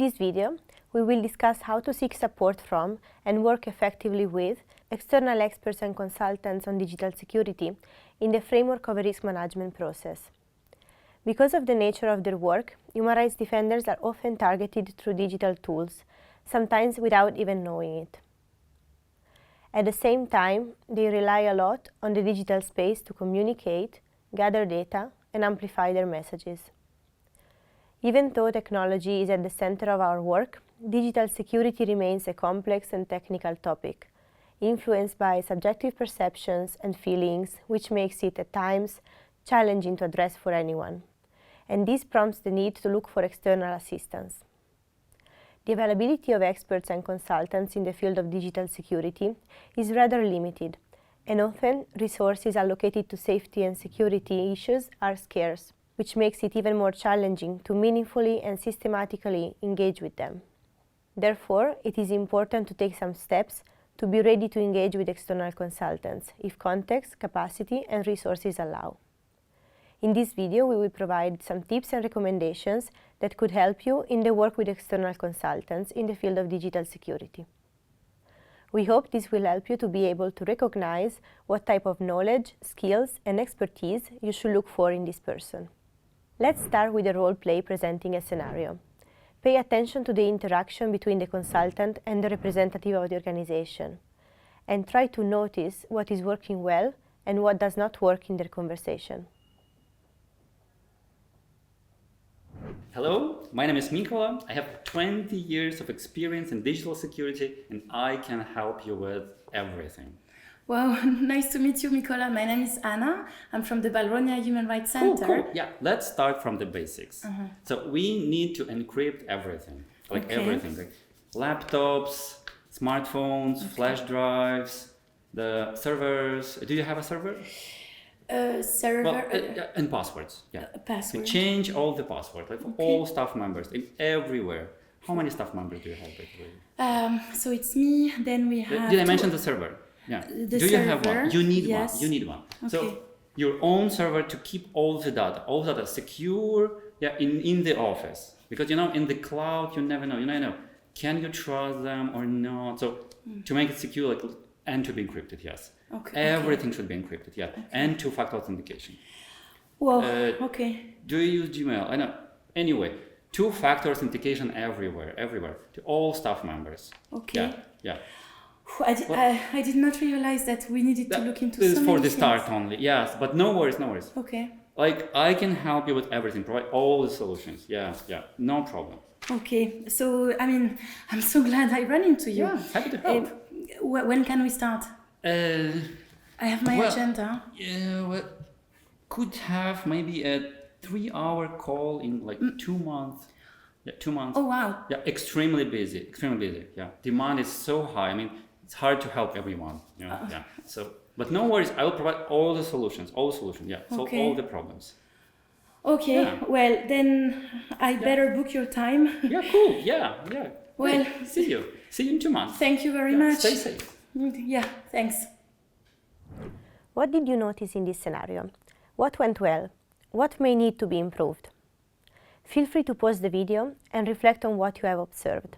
this video, we will discuss how to seek support from and work effectively with external experts and consultants on digital security in the framework of a risk management process. Because of the nature of their work, human rights defenders are often targeted through digital tools, sometimes without even knowing it. At the same time, they rely a lot on the digital space to communicate, gather data, and amplify their messages. Even though technology is at the center of our work, digital security remains a complex and technical topic, influenced by subjective perceptions and feelings, which makes it at times challenging to address for anyone. And this prompts the need to look for external assistance. The availability of experts and consultants in the field of digital security is rather limited, and often resources allocated to safety and security issues are scarce, which makes it even more challenging to meaningfully and systematically engage with them. Therefore, it is important to take some steps to be ready to engage with external consultants if context, capacity, and resources allow. In this video, we will provide some tips and recommendations that could help you in the work with external consultants in the field of digital security. We hope this will help you to be able to recognize what type of knowledge, skills, and expertise you should look for in this person. Let's start with a role play presenting a scenario. Pay attention to the interaction between the consultant and the representative of the organization, and try to notice what is working well and what does not work in their conversation. Hello, my name is Mikola. I have 20 years of experience in digital security and I can help you with everything. Well, nice to meet you, Mikola. My name is Anna. I'm from the Valronia Human Rights Center. Cool. Yeah, let's start from the basics. So we need to encrypt everything, everything, like laptops, smartphones, flash drives, the servers. Do you have a server? Server. Well, and passwords, yeah. Password. So change all the passwords, like for all staff members, everywhere. How many staff members do you have, by the way? So it's me, then we have... Did I mention the server? Yeah. The do you have server, one? You need yes. one. You need one. Okay. So your own server to keep all the data secure, in the office. Because in the cloud you never know. Can you trust them or not? So to make it secure, and to be encrypted, yes. Everything should be encrypted, yeah. And two-factor authentication. Well, okay. Do you use Gmail? I know. Anyway, two-factor authentication everywhere, to all staff members. Okay. Yeah. I did not realize that we needed to look into so many for the things. start only, yes. But no worries. Okay. I can help you with everything, provide all the solutions. Yeah, no problem. Okay. So, I'm so glad I ran into you. Yeah, happy to help. When can we start? I have my agenda. Yeah, could have maybe a 3-hour call in 2 months. Yeah, 2 months. Oh, wow. Yeah, extremely busy. Yeah, demand is so high. It's hard to help everyone. Yeah. So, but no worries. I will provide all the solutions. Yeah, solve all the problems. Okay. Yeah. Well, then I better book your time. Yeah, cool. Yeah. Well, see you in 2 months. Thank you very much. Stay safe. Yeah, thanks. What did you notice in this scenario? What went well? What may need to be improved? Feel free to pause the video and reflect on what you have observed.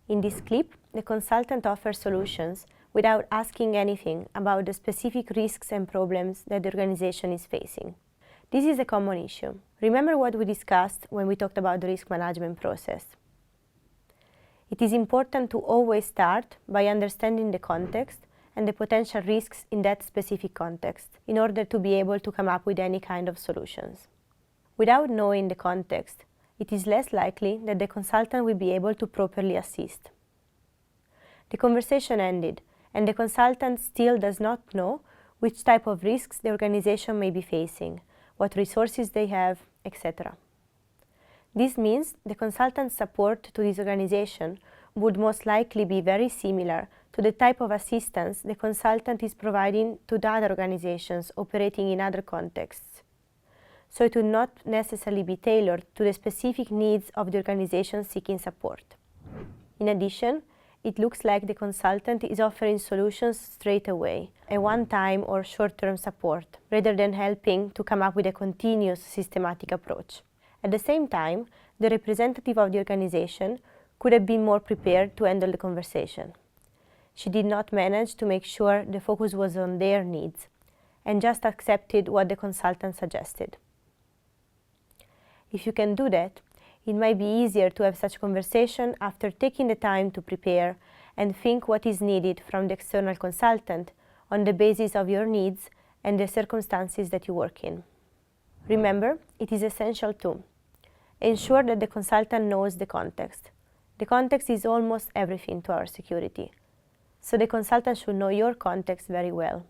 In this clip, the consultant offers solutions without asking anything about the specific risks and problems that the organization is facing. This is a common issue. Remember what we discussed when we talked about the risk management process. It is important to always start by understanding the context and the potential risks in that specific context in order to be able to come up with any kind of solutions. Without knowing the context, it is less likely that the consultant will be able to properly assist. The conversation ended, and the consultant still does not know which type of risks the organization may be facing, what resources they have, etc. This means the consultant's support to this organization would most likely be very similar to the type of assistance the consultant is providing to the other organizations operating in other contexts. So it would not necessarily be tailored to the specific needs of the organization seeking support. In addition, it looks like the consultant is offering solutions straight away, a one-time or short-term support, rather than helping to come up with a continuous systematic approach. At the same time, the representative of the organization could have been more prepared to handle the conversation. She did not manage to make sure the focus was on their needs and just accepted what the consultant suggested. If you can do that, it might be easier to have such a conversation after taking the time to prepare and think what is needed from the external consultant on the basis of your needs and the circumstances that you work in. Remember, it is essential to ensure that the consultant knows the context. The context is almost everything to our security, so the consultant should know your context very well.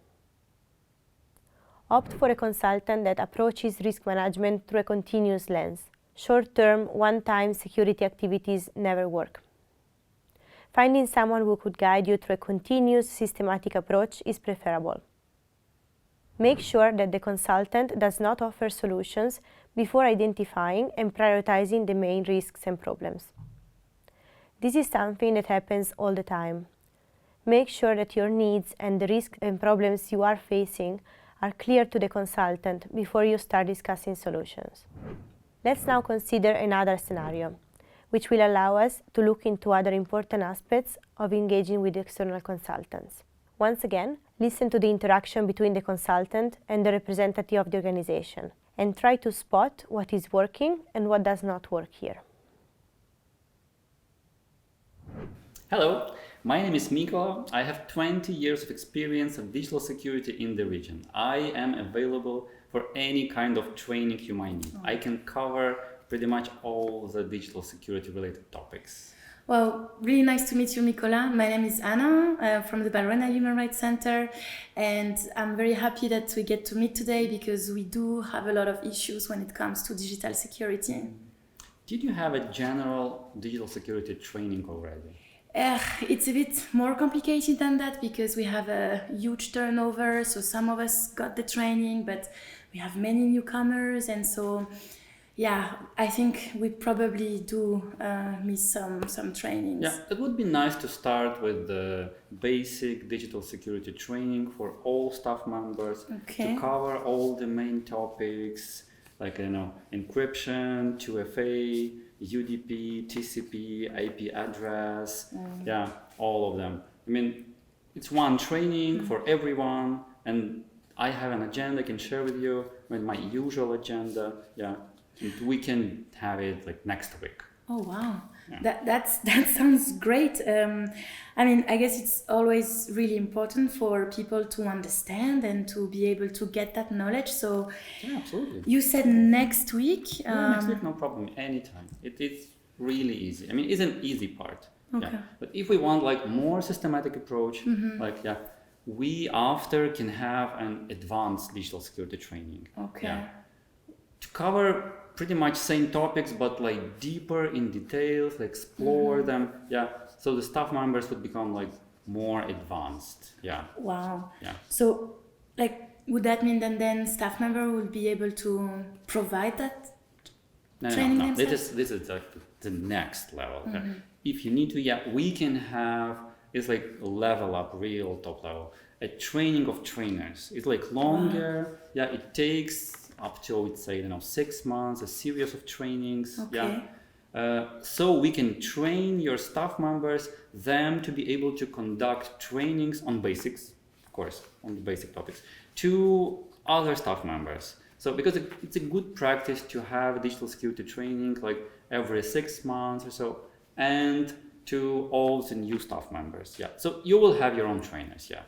Opt for a consultant that approaches risk management through a continuous lens. Short-term, one-time security activities never work. Finding someone who could guide you through a continuous, systematic approach is preferable. Make sure that the consultant does not offer solutions before identifying and prioritizing the main risks and problems. This is something that happens all the time. Make sure that your needs and the risks and problems you are facing are clear to the consultant before you start discussing solutions. Let's now consider another scenario, which will allow us to look into other important aspects of engaging with external consultants. Once again, listen to the interaction between the consultant and the representative of the organization, and try to spot what is working and what does not work here. Hello, my name is Mikola. I have 20 years of experience of digital security in the region. I am available for any kind of training you might need. I can cover pretty much all the digital security related topics. Well, really nice to meet you, Mikola. My name is Anna from the Valrhona Human Rights Center, and I'm very happy that we get to meet today because we do have a lot of issues when it comes to digital security. Did you have a general digital security training already? It's a bit more complicated than that because we have a huge turnover, so some of us got the training, but we have many newcomers, and so yeah, I think we probably do miss some trainings. Yeah, it would be nice to start with the basic digital security training for all staff members to cover all the main topics like encryption, 2FA, UDP, TCP, IP address, yeah, all of them. I mean, it's one training for everyone, and I have an agenda I can share with you, with my usual agenda, yeah. We can have it like next week. Oh wow, yeah. that sounds great. I mean, I guess it's always really important for people to understand and to be able to get that knowledge. So yeah, absolutely. You said next week. Next week, no problem. Anytime. It's really easy. I mean, it's an easy part. Okay. Yeah. But if we want like more systematic approach, we after can have an advanced digital security training. Okay. Yeah. To cover pretty much same topics, but like deeper in details, like explore them. Yeah. So the staff members would become like more advanced. Yeah. Wow. Yeah. So like, would that mean that then staff member will be able to provide that training themselves? This is like the next level. Okay? If you need to, we can have, it's like level up, real top level, a training of trainers. It's like longer. Yeah, it takes up to, I would say, 6 months, a series of trainings. Okay. Yeah. So we can train your staff members, them to be able to conduct trainings on basics, of course, on the basic topics, to other staff members. So because it's a good practice to have digital security training like every 6 months or so, and to all the new staff members. Yeah. So you will have your own trainers. Yeah.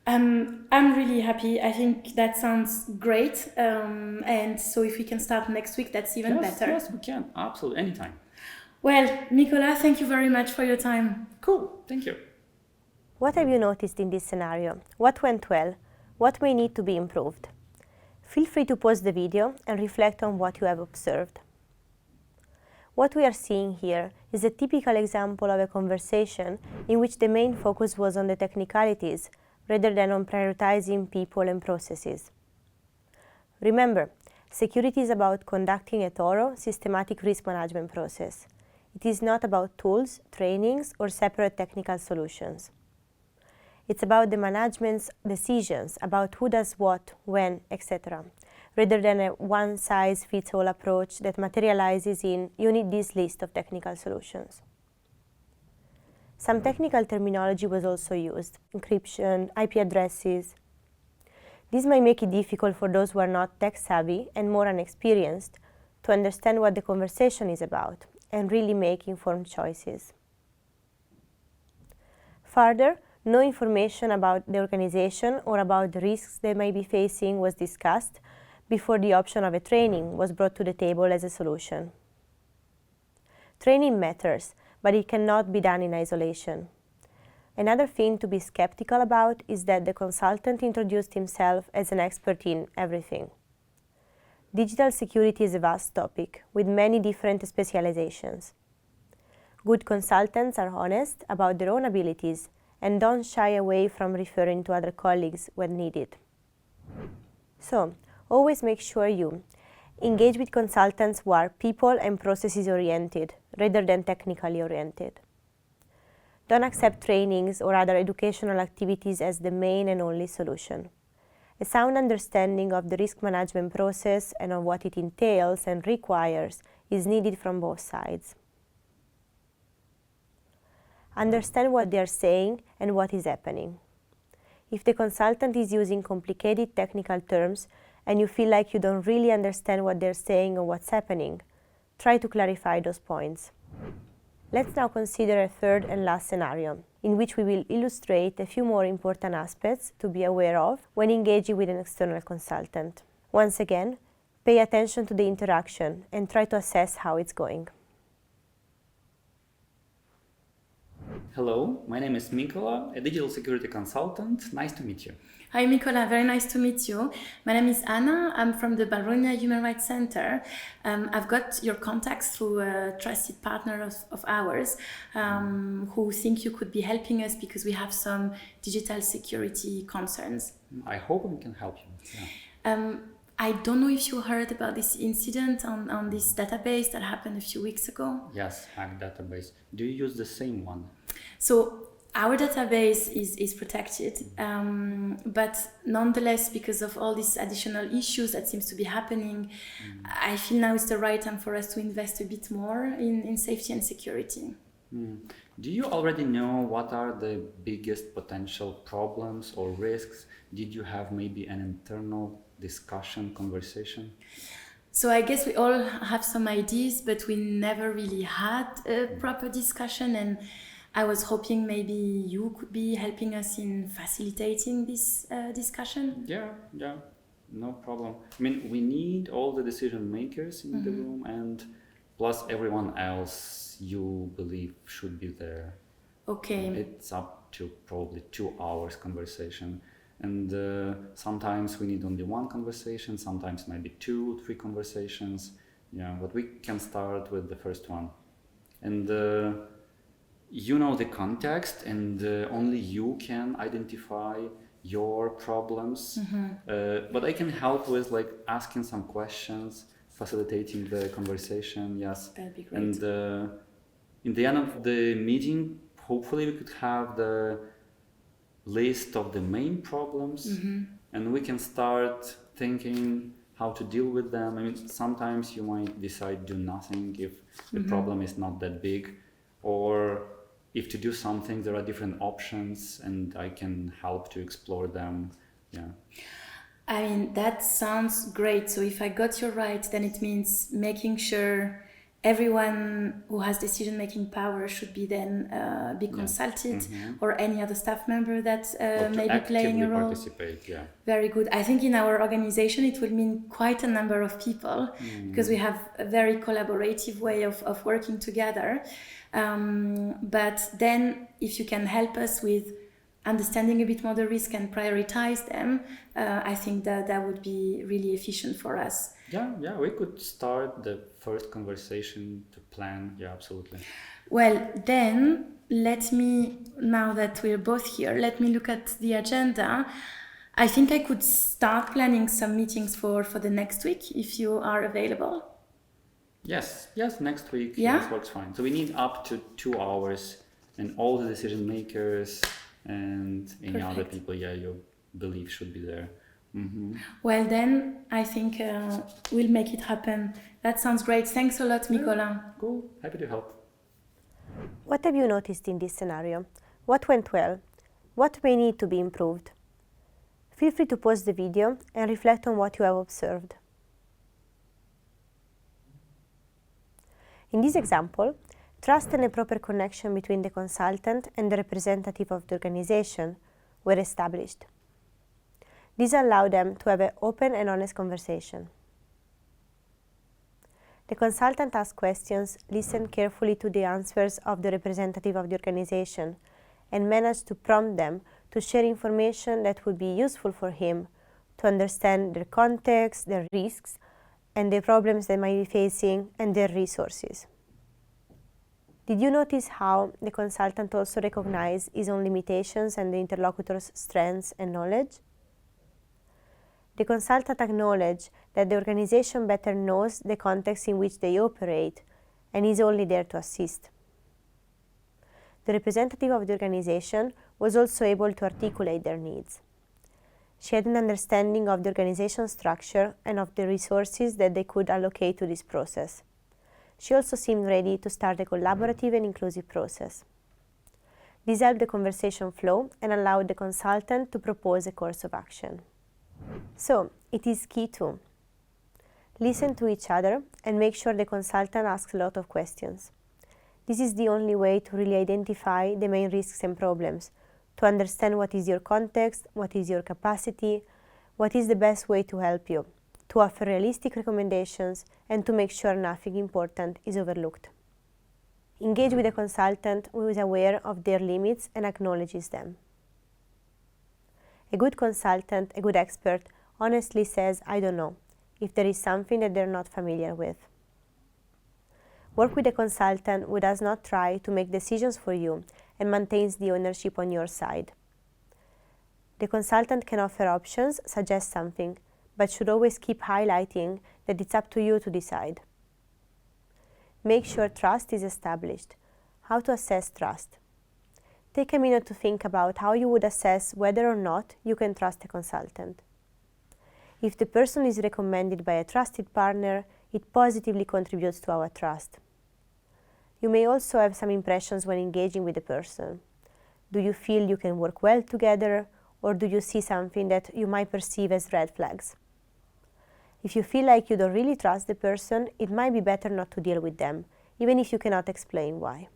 I'm really happy. I think that sounds great. And so if we can start next week, that's even better. Yes, we can. Absolutely. Anytime. Well, Mikola, thank you very much for your time. Cool. Thank you. What have you noticed in this scenario? What went well? What may need to be improved? Feel free to pause the video and reflect on what you have observed. What we are seeing here is a typical example of a conversation in which the main focus was on the technicalities rather than on prioritizing people and processes. Remember, security is about conducting a thorough, systematic risk management process. It is not about tools, trainings, or separate technical solutions. It's about the management's decisions about who does what, when, etc., rather than a one-size-fits-all approach that materializes in "you need this list of technical solutions." Some technical terminology was also used: encryption, IP addresses. This might make it difficult for those who are not tech-savvy and more unexperienced to understand what the conversation is about and really make informed choices. Further, no information about the organization or about the risks they may be facing was discussed before the option of a training was brought to the table as a solution. Training matters, but it cannot be done in isolation. Another thing to be skeptical about is that the consultant introduced himself as an expert in everything. Digital security is a vast topic with many different specializations. Good consultants are honest about their own abilities and don't shy away from referring to other colleagues when needed. So, always make sure you engage with consultants who are people and processes oriented rather than technically oriented. Don't accept trainings or other educational activities as the main and only solution. A sound understanding of the risk management process and of what it entails and requires is needed from both sides. Understand what they are saying and what is happening. If the consultant is using complicated technical terms and you feel like you don't really understand what they're saying or what's happening, try to clarify those points. Let's now consider a third and last scenario, in which we will illustrate a few more important aspects to be aware of when engaging with an external consultant. Once again, pay attention to the interaction and try to assess how it's going. Hello, my name is Mikola, a digital security consultant. Nice to meet you. Hi Mikola, very nice to meet you. My name is Anna. I'm from the Balronia Human Rights Center. I've got your contacts through a trusted partner of ours who think you could be helping us because we have some digital security concerns. I hope we can help you. Yeah. I don't know if you heard about this incident on this database that happened a few weeks ago. Yes, Hack database. Do you use the same one? So our database is protected, but nonetheless, because of all these additional issues that seems to be happening, I feel now is the right time for us to invest a bit more in safety and security. Do you already know what are the biggest potential problems or risks? Did you have maybe an internal discussion, conversation? So I guess we all have some ideas, but we never really had a proper discussion, and I was hoping maybe you could be helping us in facilitating this discussion. Yeah, no problem. I mean, we need all the decision makers in the room, and plus everyone else you believe should be there. Okay. It's up to probably 2 hours conversation. And sometimes we need only one conversation, sometimes maybe 2, 3 conversations. Yeah, but we can start with the first one. And you know the context, and only you can identify your problems. But I can help with like asking some questions, facilitating the conversation. Yes. That'd be great. And in the end of the meeting, hopefully we could have the list of the main problems, and we can start thinking how to deal with them. I mean, sometimes you might decide do nothing if the problem is not that big, or if to do something there are different options, and I can help to explore them. Yeah. I mean, that sounds great. So if I got you right, then it means making sure everyone who has decision-making power should be then be consulted, or any other staff member that may be playing a role. Participate, yeah. Very good. I think in our organization it will mean quite a number of people, because we have a very collaborative way of working together. But then if you can help us with understanding a bit more the risk and prioritize them, I think that would be really efficient for us. Yeah, we could start the first conversation to plan. Yeah, absolutely. Well, then let me, now that we're both here, let me look at the agenda. I think I could start planning some meetings for the next week if you are available. Yes, next week. Yeah? Yes, works fine. So we need up to 2 hours, and all the decision makers and any other Perfect. people, you believe should be there. Well, then I think we'll make it happen. That sounds great. Thanks a lot, Nicolas. Cool. Happy to help. What have you noticed in this scenario? What went well? What may need to be improved? Feel free to pause the video and reflect on what you have observed. In this example, trust and a proper connection between the consultant and the representative of the organization were established. This allowed them to have an open and honest conversation. The consultant asked questions, listened carefully to the answers of the representative of the organization, and managed to prompt them to share information that would be useful for him to understand their context, their risks, and the problems they might be facing, and their resources. Did you notice how the consultant also recognized his own limitations and the interlocutor's strengths and knowledge? The consultant acknowledged that the organization better knows the context in which they operate and is only there to assist. The representative of the organization was also able to articulate their needs. She had an understanding of the organization structure and of the resources that they could allocate to this process. She also seemed ready to start a collaborative and inclusive process. This helped the conversation flow and allowed the consultant to propose a course of action. So, it is key to listen to each other and make sure the consultant asks a lot of questions. This is the only way to really identify the main risks and problems, to understand what is your context, what is your capacity, what is the best way to help you, to offer realistic recommendations, and to make sure nothing important is overlooked. Engage with a consultant who is aware of their limits and acknowledges them. A good consultant, a good expert, honestly says, "I don't know," if there is something that they're not familiar with. Work with a consultant who does not try to make decisions for you and maintains the ownership on your side. The consultant can offer options, suggest something, but should always keep highlighting that it's up to you to decide. Make sure trust is established. How to assess trust? Take a minute to think about how you would assess whether or not you can trust a consultant. If the person is recommended by a trusted partner, it positively contributes to our trust. You may also have some impressions when engaging with the person. Do you feel you can work well together, or do you see something that you might perceive as red flags? If you feel like you don't really trust the person, it might be better not to deal with them, even if you cannot explain why.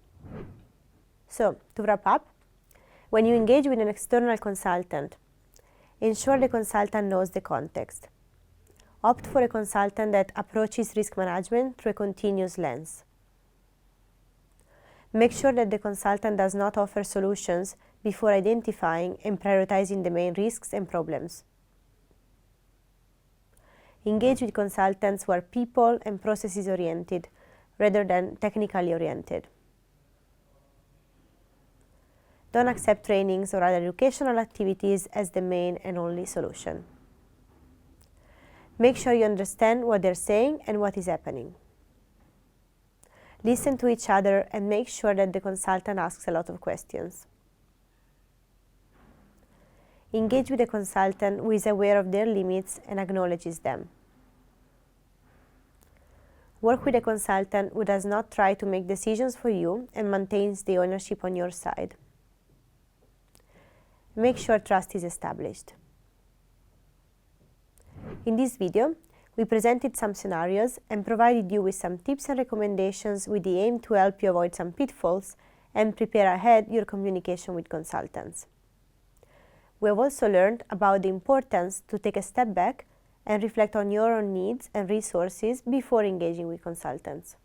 So, to wrap up, when you engage with an external consultant, ensure the consultant knows the context. Opt for a consultant that approaches risk management through a continuous lens. Make sure that the consultant does not offer solutions before identifying and prioritizing the main risks and problems. Engage with consultants who are people and processes oriented rather than technically oriented. Don't accept trainings or other educational activities as the main and only solution. Make sure you understand what they're saying and what is happening. Listen to each other and make sure that the consultant asks a lot of questions. Engage with a consultant who is aware of their limits and acknowledges them. Work with a consultant who does not try to make decisions for you and maintains the ownership on your side. Make sure trust is established. In this video, we presented some scenarios and provided you with some tips and recommendations with the aim to help you avoid some pitfalls and prepare ahead your communication with consultants. We have also learned about the importance to take a step back and reflect on your own needs and resources before engaging with consultants.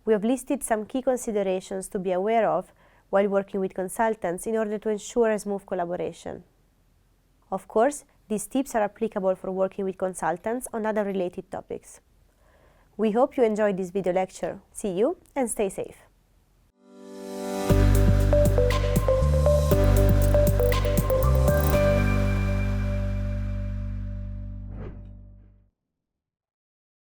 We have listed some key considerations to be aware of while working with consultants in order to ensure a smooth collaboration. Of course, these tips are applicable for working with consultants on other related topics. We hope you enjoyed this video lecture. See you and stay safe.